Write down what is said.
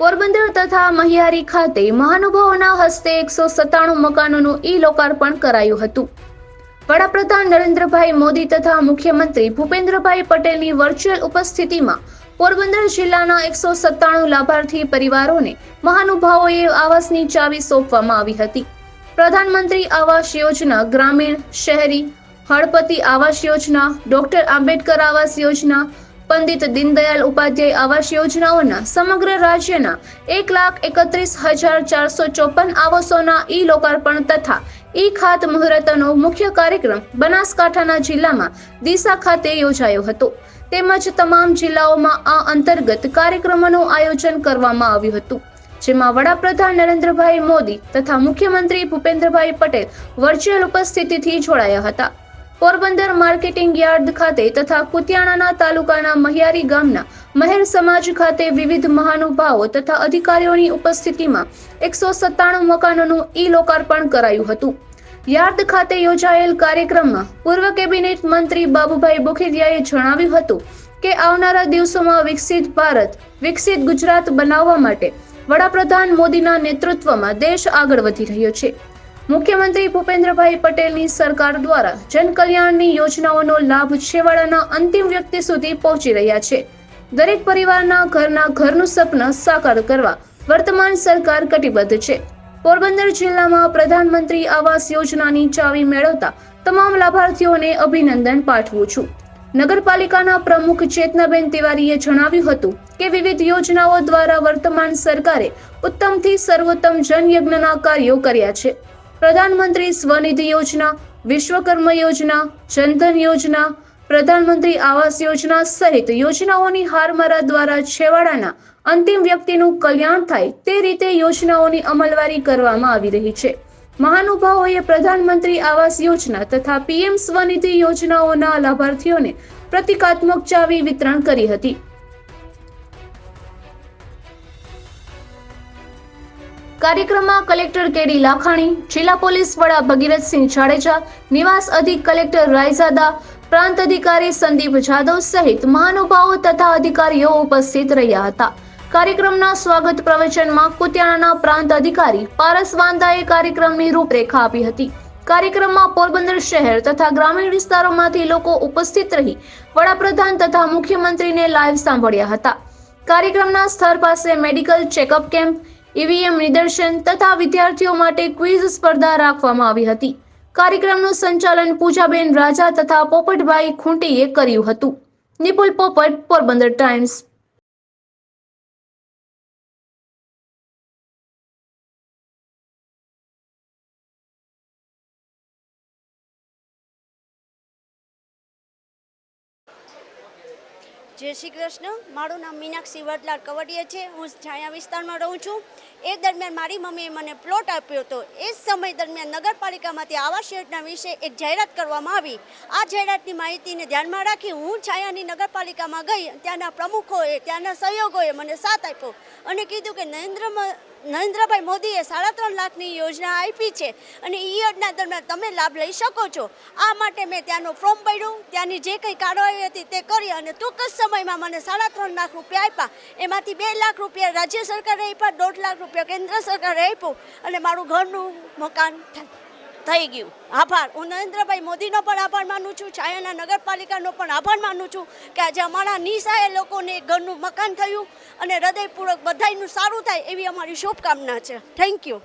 પોરબંદર તથા મહિયારી ખાતે મહાનુભાવોના હસ્તે 197 મકાનોનું લોકાર્પણ કરાયું હતું। વડાપ્રધાન નરેન્દ્રભાઈ મોદી તથા મુખ્યમંત્રી ભૂપેન્દ્રભાઈ પટેલની વર્ચ્યુઅલ ઉપસ્થિતિમાં પોરબંદર જિલ્લાના 197 લાભાર્થી પરિવારોને મહાનુભાવોએ આવાસની ચાવી સોંપવામાં આવી હતી। પ્રધાનમંત્રી આવાસ યોજના, ગ્રામીણ, શહેરી, હળપતિ આવાસ યોજના, ડોક્ટર આંબેડકર આવાસ યોજના, પંડિત દીનદયાલ ઉપાધ્યાય આવાસ યોજનાઓના સમગ્ર રાજ્યના 1,31,454 આવાસોના લોકાર્પણ તથા ખાતમુહૂર્તનો મુખ્ય કાર્યક્રમ બનાસકાંઠાના જિલ્લામાં ડીસા ખાતે યોજાયો હતો। તેમજ તમામ જિલ્લાઓમાં આ અંતર્ગત કાર્યક્રમોનું આયોજન કરવામાં આવ્યું હતું, જેમાં વડાપ્રધાન નરેન્દ્રભાઈ મોદી તથા મુખ્યમંત્રી ભૂપેન્દ્રભાઈ પટેલ વર્ચ્યુઅલ ઉપસ્થિતિથી જોડાયા હતા। પોરબંદર માર્કેટિંગ યાર્ડ ખાતે તથા કુતિયાણા તાલુકાના મહિયારી ગામના મહેર સમાજ ખાતે વિવિધ મહાનુભાવો તથા અધિકારીઓની ઉપસ્થિતિમાં 197 મકાનોનું લોકાર્પણ કરાયું હતું। યાર્ડ ખાતે યોજાયેલ કાર્યક્રમમાં પૂર્વ કેબિનેટ મંત્રી બાબુભાઈ બોખીરિયાએ જણાવ્યું હતું કે આવનારા દિવસોમાં વિકસિત ભારત, વિકસિત ગુજરાત બનાવવા માટે વડાપ્રધાન મોદીના નેતૃત્વમાં દેશ આગળ વધી રહ્યો છે। મુખ્યમંત્રી ભૂપેન્દ્રભાઈ પટેલની સરકાર દ્વારા જનકલ્યાણની યોજનાઓનો લાભ છેવાડાના અંતિમ વ્યક્તિ સુધી પહોંચી રહ્યા છે। દરેક પરિવારના ઘરનું સપનું સાકાર કરવા વર્તમાન સરકાર કટિબદ્ધ છે। પોરબંદર જિલ્લામાં પ્રધાનમંત્રી આવાસ યોજનાની ચાવી મેળવતા તમામ લાભાર્થીઓને અભિનંદન પાઠવું છું। નગરપાલિકાના પ્રમુખ ચેતનાબેન તિવારીએ જણાવ્યું હતું કે વિવિધ યોજનાઓ દ્વારા વર્તમાન સરકારે ઉત્તમથી સર્વોત્તમ જનયજ્ઞના કાર્યો કર્યા છે। પ્રધાનમંત્રી સ્વનિધિ યોજના, વિશ્વકર્મા યોજના, જનધન યોજના, પ્રધાનમંત્રી આવાસ યોજના સહિત યોજનાઓની હારમારા દ્વારા છેવાડાના અંતિમ વ્યક્તિનું કલ્યાણ થાય તે રીતે યોજનાઓની અમલવારી કરવામાં આવી રહી છે। મહાનુભાવોએ પ્રધાનમંત્રી આવાસ યોજના તથા પીએમ સ્વનિધિ યોજનાઓના લાભાર્થીઓને પ્રતિકાત્મક ચાવી વિતરણ કરી હતી। કાર્યક્રમમાં કલેક્ટર કેડી લાખાણી, જિલ્લા પોલીસ વડા ભગીરથસિંહ જાડેજા, નિવાસ અધિક કલેક્ટર રાયઝાદા, પ્રાંત અધિકારી સંદીપ જાદવ સહિત મહાનુભાવો તથા અધિકારીઓ ઉપસ્થિત રહ્યા હતા। કાર્યક્રમના સ્વાગત પ્રવચનમાં કુતિયાણાના પ્રાંત અધિકારી પારસ વાંદાએ કાર્યક્રમની રૂપરેખા આપી હતી। કાર્યક્રમમાં પોરબંદર શહેર તથા ગ્રામીણ વિસ્તારોમાંથી લોકો ઉપસ્થિત રહી વડાપ્રધાન તથા મુખ્યમંત્રીને લાઈવ સાંભળ્યા હતા। કાર્યક્રમના સ્થળ પાસે મેડિકલ ચેકઅપ કેમ્પ, ઈવીએમ નિદર્શન તથા વિદ્યાર્થીઓ માટે ક્વિઝ સ્પર્ધા રાખવામાં આવી હતી। કાર્યક્રમનું સંચાલન પૂજાબેન રાજા તથા પોપટભાઈ ખૂંટીએ કર્યું હતું। નિપુલ પોપટ, પોરબંદર ટાઈમ્સ। જય શ્રી કૃષ્ણ। મારું નામ મીનાક્ષી વડલાલ કવડિયા છે। હું છાયા વિસ્તારમાં રહું છું। એ દરમિયાન મારી મમ્મીએ મને પ્લોટ આપ્યો હતો। એ સમય દરમિયાન નગરપાલિકામાંથી આવાસ યોજના વિશે એક જાહેરાત કરવામાં આવી। આ જાહેરાતની માહિતીને ધ્યાનમાં રાખી હું છાયાની નગરપાલિકામાં ગઈ। ત્યાંના પ્રમુખોએ, ત્યાંના સહયોગોએ મને સાથ આપ્યો અને કીધું કે નરેન્દ્રભાઈ મોદીએ 3.5 લાખની યોજના આપી છે અને એ યોજના દરમિયાન તમે લાભ લઈ શકો છો। આ માટે મેં ત્યાંનું ફોર્મ ભર્યું, ત્યાંની જે કંઈ કાર્યવાહી હતી તે કરી અને ટૂંક જ સમયમાં મને 3.5 લાખ રૂપિયા આપ્યા। એમાંથી 2 લાખ રૂપિયા રાજ્ય સરકારે આપ્યા, 1.5 લાખ રૂપિયા કેન્દ્ર સરકારે આપ્યું અને મારું ઘરનું મકાન થઈ ગયું। આભાર। હું નરેન્દ્રભાઈ મોદીનો પણ આભાર માનું છું, છાયાના નગરપાલિકાનો પણ આભાર માનું છું કે આજે અમારા નિસહાય લોકોને ઘરનું મકાન થયું અને હૃદયપૂર્વક બધાયનું સારું થાય એવી અમારી શુભકામના છે। Thank you.